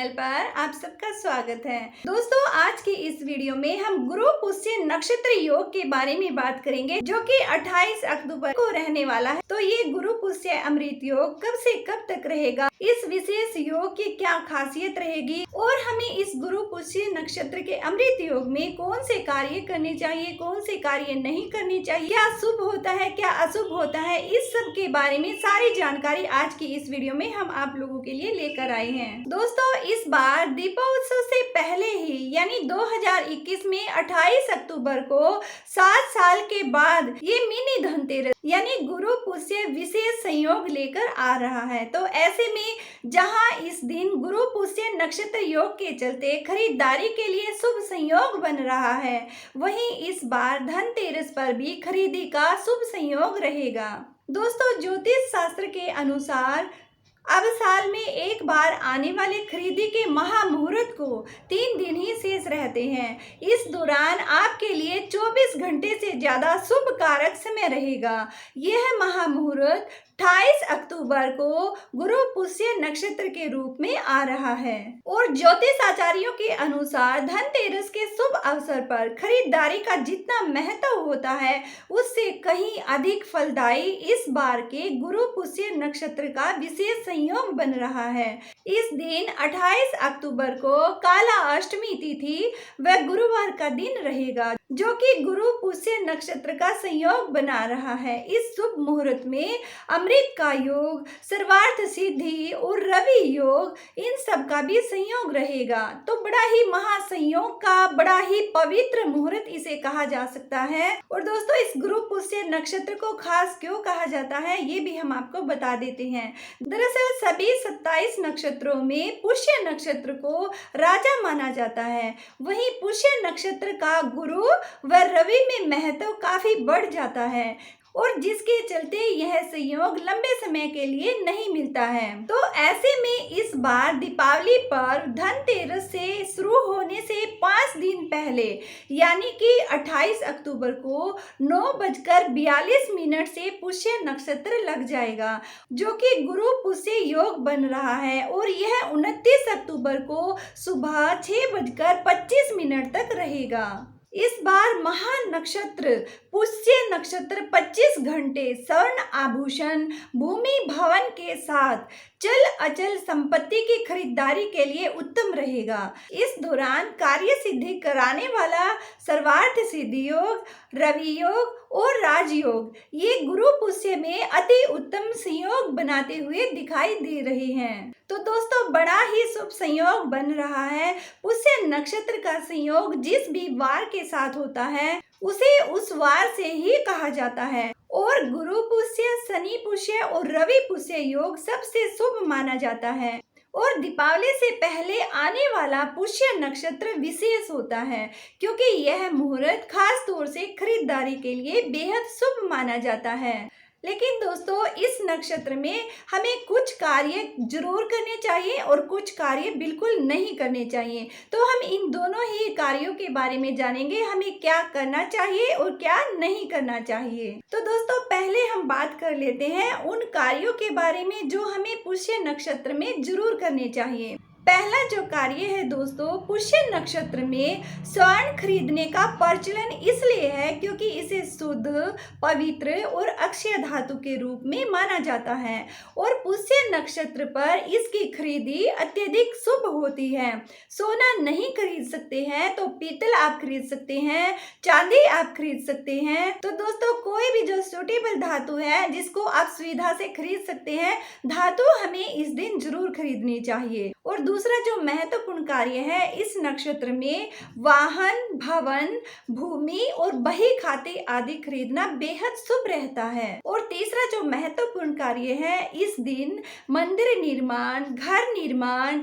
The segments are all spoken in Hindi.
चैनल पर आप सबका स्वागत है। दोस्तों, आज की इस वीडियो में हम गुरु पुष्य नक्षत्र योग के बारे में बात करेंगे, जो कि 28 अक्टूबर को रहने वाला है। तो ये गुरु पुष्य अमृत योग कब से कब तक रहेगा, इस विशेष योग की क्या खासियत रहेगी और हमें इस गुरु पुष्य नक्षत्र के अमृत योग में कौन से कार्य करने चाहिए, कौन से कार्य नहीं करने चाहिए, क्या शुभ होता है, क्या अशुभ होता है, इस सब के बारे में सारी जानकारी आज की इस वीडियो में हम आप लोगों के लिए लेकर आए हैं। दोस्तों, इस बार दीपोत्सव से पहले ही यानी 2021 में 28 अक्टूबर को 7 साल के बाद ये मिनी धनतेरस यानी गुरु पुष्य विशेष संयोग लेकर आ रहा है। तो ऐसे में जहां इस दिन गुरु पुष्य नक्षत्र योग के चलते खरीदारी के लिए शुभ संयोग बन रहा है, वहीं इस बार धनतेरस पर भी खरीदी का शुभ संयोग रहेगा। दोस्तों, ज्योतिष शास्त्र के अनुसार अब साल में एक बार आने वाले खरीदी के महामुहूर्त को 3 दिन ही शेष रहते हैं। इस दौरान आपके लिए 24 घंटे से ज्यादा शुभ कारक समय रहेगा। यह महामुहूर्त 28 अक्टूबर को गुरु पुष्य नक्षत्र के रूप में आ रहा है और ज्योतिष आचार्यों के अनुसार धनतेरस के शुभ अवसर पर खरीदारी का जितना महत्व होता है, उससे कहीं अधिक फलदायी इस बार के गुरु पुष्य नक्षत्र का विशेष संयोग बन रहा है। इस दिन 28 अक्टूबर को काला अष्टमी तिथि व गुरुवार का दिन रहेगा, जो कि गुरु पुष्य नक्षत्र का संयोग बना रहा है। इस शुभ मुहूर्त में अमृत का योग, सर्वार्थ सिद्धि और रवि योग, इन सब का भी संयोग रहेगा। तो बड़ा ही महासंयोग का बड़ा ही पवित्र मुहूर्त इसे कहा जा सकता है। और दोस्तों, इस गुरु पुष्य नक्षत्र को खास क्यों कहा जाता है, ये भी हम आपको बता देते हैं। दरअसल सभी 27 नक्षत्रों में पुष्य नक्षत्र को राजा माना जाता है, वहीं पुष्य नक्षत्र का गुरु व रवि में महत्व काफी बढ़ जाता है और जिसके चलते यह संयोग लंबे समय के लिए नहीं मिलता है। तो ऐसे में इस बार दीपावली पर धनतेरस से शुरू होने से 5 दिन पहले यानी कि 28 अक्टूबर को 9:42 से पुष्य नक्षत्र लग जाएगा, जो कि गुरु पुष्य योग बन रहा है और यह 29 अक्टूबर को सुबह 6:25 तक रहेगा। इस बार महान नक्षत्र पुष्य नक्षत्र 25 घंटे स्वर्ण आभूषण, भूमि भवन के साथ चल अचल संपत्ति की खरीदारी के लिए उत्तम रहेगा। इस दौरान कार्य सिद्धि कराने वाला सर्वार्थ सिद्धि योग, रवि योग और राजयोग ये गुरु पुष्य में अति उत्तम संयोग बनाते हुए दिखाई दे रहे हैं। तो दोस्तों, बड़ा ही शुभ संयोग बन रहा है। पुष्य नक्षत्र का संयोग जिस भी वार के साथ होता है, उसे उस वार से ही कहा जाता है और गुरु पुष्य, शनि पुष्य और रवि पुष्य योग सबसे शुभ माना जाता है। और दीपावली से पहले आने वाला पुष्य नक्षत्र विशेष होता है, क्योंकि यह मुहूर्त खास तौर से खरीदारी के लिए बेहद शुभ माना जाता है। लेकिन दोस्तों, इस नक्षत्र में हमें कुछ कार्य जरूर करने चाहिए और कुछ कार्य बिल्कुल नहीं करने चाहिए। तो हम इन दोनों ही कार्यों के बारे में जानेंगे, हमें क्या करना चाहिए और क्या नहीं करना चाहिए। तो दोस्तों, पहले हम बात कर लेते हैं उन कार्यों के बारे में जो हमें पुष्य नक्षत्र में जरूर करने चाहिए। पहला जो कार्य है दोस्तों, पुष्य नक्षत्र में स्वर्ण खरीदने का प्रचलन इसलिए है क्योंकि इसे शुद्ध, पवित्र और अक्षय धातु के रूप में माना जाता है और पुष्य नक्षत्र पर इसकी खरीदी अत्यधिक शुभ होती है। सोना नहीं खरीद सकते हैं तो पीतल आप खरीद सकते हैं, चांदी आप खरीद सकते हैं। तो दोस्तों, कोई भी जो सूटेबल धातु है जिसको आप सुविधा से खरीद सकते हैं, धातु हमें इस दिन जरूर खरीदनी चाहिए। और दूसरा जो महत्वपूर्ण कार्य है, इस नक्षत्र में वाहन, भवन, भूमि और बही खाते आदि खरीदना बेहद शुभ रहता है। और तीसरा जो महत्वपूर्ण कार्य है, इस दिन मंदिर निर्माण, घर निर्माण,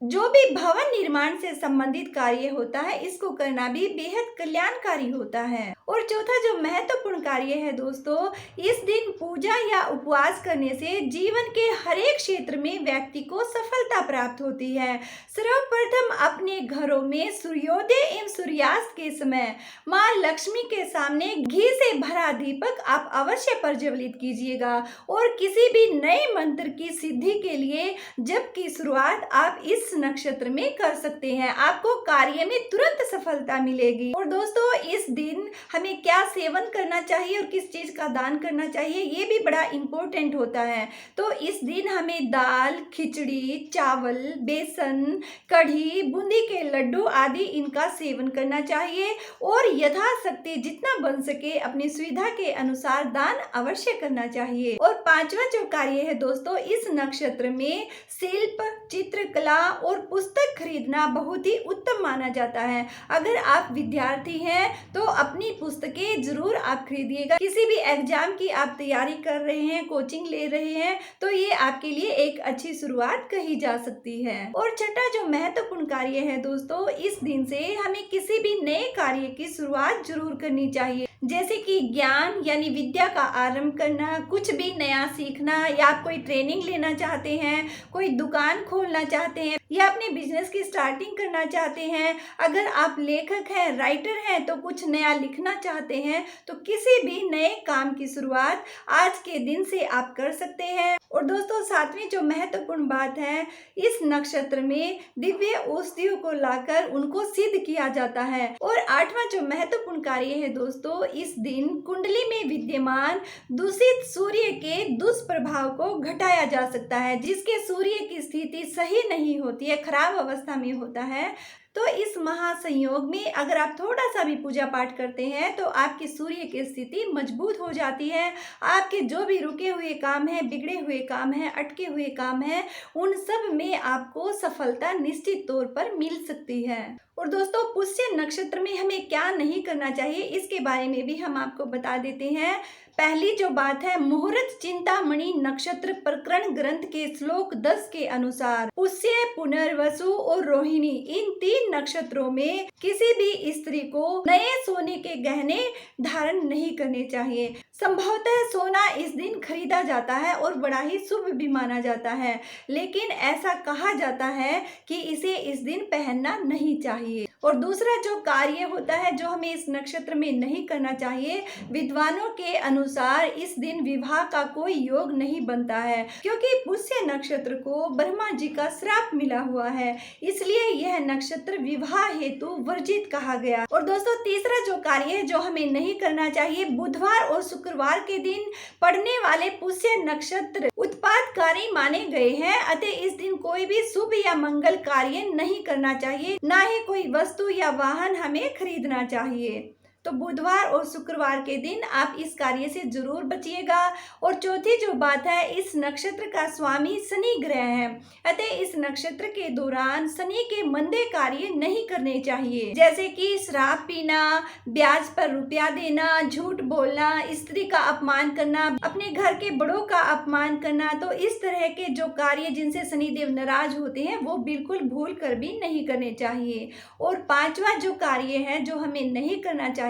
जो भी भवन निर्माण से संबंधित कार्य होता है, इसको करना भी बेहद कल्याणकारी होता है। और चौथा जो महत्वपूर्ण कार्य है दोस्तों, इस दिन पूजा या उपवास करने से जीवन के हर एक क्षेत्र में व्यक्ति को सफलता प्राप्त होती है। सर्वप्रथम अपने घरों में सूर्योदय एवं सूर्यास्त के समय माँ लक्ष्मी के सामने घी से भरा दीपक आप अवश्य प्रज्वलित कीजिएगा और किसी भी नए मंत्र की सिद्धि के लिए जप की शुरुआत आप इस इस नक्षत्र में कर सकते हैं। आपको कार्य में तुरंत सफलता मिलेगी। और दोस्तों, इस दिन हमें क्या सेवन करना चाहिए और किस चीज का दान करना चाहिए, ये भी बड़ा इम्पोर्टेंट होता है। तो इस दिन हमें दाल, खिचड़ी, चावल, बेसन, कढ़ी, बूंदी के लड्डू आदि इनका सेवन करना चाहिए और यथाशक्ति जितना बन सके अपनी सुविधा के अनुसार दान अवश्य करना चाहिए। और पांचवा जो कार्य है दोस्तों, इस नक्षत्र में शिल्प, चित्रकला और पुस्तक खरीदना बहुत ही उत्तम माना जाता है। अगर आप विद्यार्थी हैं तो अपनी पुस्तकें जरूर आप खरीदिएगा। किसी भी एग्जाम की आप तैयारी कर रहे हैं, कोचिंग ले रहे हैं, तो ये आपके लिए एक अच्छी शुरुआत कही जा सकती है। और छठा जो महत्वपूर्ण कार्य है दोस्तों, इस दिन से हमें किसी भी नए कार्य की शुरुआत जरूर करनी चाहिए, जैसे कि ज्ञान यानी विद्या का आरंभ करना, कुछ भी नया सीखना, या आप कोई ट्रेनिंग लेना चाहते हैं, कोई दुकान खोलना चाहते हैं या अपने बिजनेस की स्टार्टिंग करना चाहते हैं। अगर आप लेखक हैं, राइटर हैं, तो कुछ नया लिखना चाहते हैं, तो किसी भी नए काम की शुरुआत आज के दिन से आप कर सकते हैं। और दोस्तों, सातवीं जो महत्वपूर्ण बात है, इस नक्षत्र में दिव्य औषधियों को लाकर उनको सिद्ध किया जाता है। और आठवां जो महत्वपूर्ण कार्य है दोस्तों, इस दिन कुंडली में विद्यमान दूषित सूर्य के दुष्प्रभाव को घटाया जा सकता है। जिसके सूर्य की स्थिति सही नहीं होती है, खराब अवस्था में होता है, तो इस महासंयोग में अगर आप थोड़ा सा भी पूजा पाठ करते हैं तो आपकी सूर्य की स्थिति मजबूत हो जाती है। आपके जो भी रुके हुए काम हैं, बिगड़े हुए काम हैं, अटके हुए काम हैं, उन सब में आपको सफलता निश्चित तौर पर मिल सकती है। और दोस्तों, पुष्य नक्षत्र में हमें क्या नहीं करना चाहिए, इसके बारे में भी हम आपको बता देते हैं। पहली जो बात है, मुहूर्त चिंतामणि नक्षत्र प्रकरण ग्रंथ के श्लोक 10 के अनुसार पुष्य, पुनर्वसु और रोहिणी इन 3 नक्षत्रों में किसी भी स्त्री को नए सोने के गहने धारण नहीं करने चाहिए। संभवतः सोना इस दिन खरीदा जाता है और बड़ा ही शुभ भी माना जाता है, लेकिन ऐसा कहा जाता है कि इसे इस दिन पहनना नहीं चाहिए। और दूसरा जो कार्य होता है जो हमें इस नक्षत्र में नहीं करना चाहिए, विद्वानों के अनुसार इस दिन विवाह का कोई योग नहीं बनता है, क्योंकि पुष्य नक्षत्र को ब्रह्मा जी का श्राप मिला हुआ है, इसलिए यह नक्षत्र विवाह हेतु वर्जित कहा गया। और दोस्तों, तीसरा जो कार्य है जो हमें नहीं करना चाहिए, बुधवार और शुक्रवार के दिन पड़ने वाले पुष्य नक्षत्र उत्पादकारी माने गए हैं, अतः इस दिन कोई भी शुभ या मंगल कार्य नहीं करना चाहिए, ना ही कोई वस्तु या वाहन हमें खरीदना चाहिए। तो बुधवार और शुक्रवार के दिन आप इस कार्य से जरूर बचिएगा। और चौथी जो बात है, इस नक्षत्र का स्वामी शनि ग्रह है, अतः इस नक्षत्र के दौरान शनि के मंदे कार्य नहीं करने चाहिए, जैसे कि शराब पीना, ब्याज पर रुपया देना, झूठ बोलना, स्त्री का अपमान करना, अपने घर के बड़ों का अपमान करना। तो इस तरह के जो कार्य जिनसे शनिदेव नाराज होते हैं वो बिल्कुल भूल कर भी नहीं करने चाहिए। और पांचवा जो कार्य है जो हमें नहीं करना चाहिए,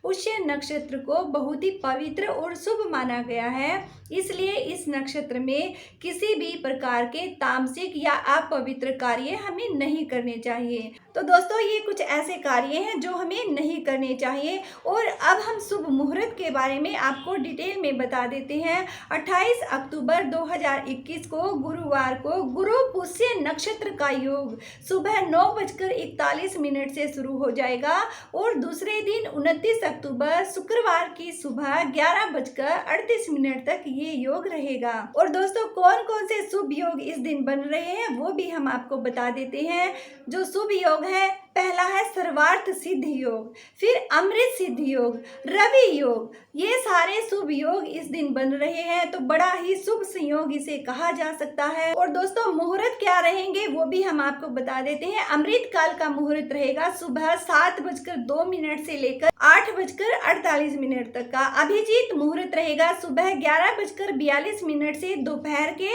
पुष्य नक्षत्र को बहुत ही पवित्र और शुभ माना गया है, इसलिए इस नक्षत्र में किसी भी प्रकार के तामसिक या अपवित्र कार्य हमें नहीं करने चाहिए। तो दोस्तों, ये कुछ ऐसे कार्य हैं जो हमें नहीं करने चाहिए। और अब हम शुभ मुहूर्त के बारे में आपको डिटेल में बता देते हैं। 28 अक्टूबर 2021 को गुरुवार को गुरु पुष्य नक्षत्र का योग सुबह 9:41 से शुरू हो जाएगा और दूसरे दिन 29 अक्टूबर शुक्रवार की सुबह 11:38 तक ये योग रहेगा। और दोस्तों, कौन कौन से शुभ योग इस दिन बन रहे हैं वो भी हम आपको बता देते हैं। जो शुभ योग है, पहला है सर्वार्थ सिद्ध योग, फिर अमृत सिद्ध योग, रवि योग, ये सारे शुभ योग इस दिन बन रहे हैं, तो बड़ा ही शुभ संयोग इसे कहा जा सकता है। और दोस्तों, मुहूर्त क्या रहेंगे वो भी हम आपको बता देते हैं। अमृत काल का मुहूर्त रहेगा सुबह 7:02 से लेकर 8:48 तक का। अभिजीत मुहूर्त रहेगा सुबह 11:42 से दोपहर के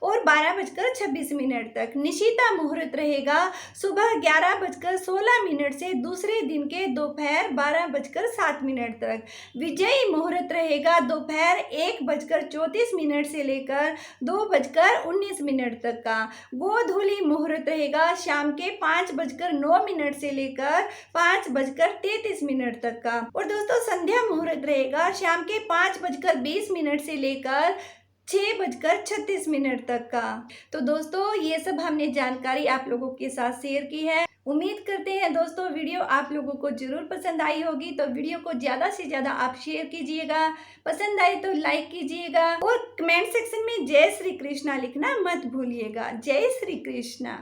और 12:26 तक। निशिता मुहूर्त रहेगा सुबह 11:16 से दूसरे दिन के दोपहर 12:07 तक। विजयी मुहूर्त रहेगा दोपहर 1:34 से लेकर 2:19 तक का। गोधूली मुहूर्त रहेगा शाम के 5:09 से लेकर 5:33 तक का। और दोस्तों, संध्या मुहूर्त रहेगा शाम के 5:20 से लेकर 6:36 तक का। तो दोस्तों ये सब हमने जानकारी आप लोगों के साथ शेयर की है। उम्मीद करते हैं दोस्तों वीडियो आप लोगों को जरूर पसंद आई होगी। तो वीडियो को ज़्यादा से ज़्यादा आप शेयर कीजिएगा, पसंद आए तो लाइक कीजिएगा और कमेंट सेक्शन में जय श्री कृष्णा लिखना मत भूलिएगा। जय श्री कृष्णा।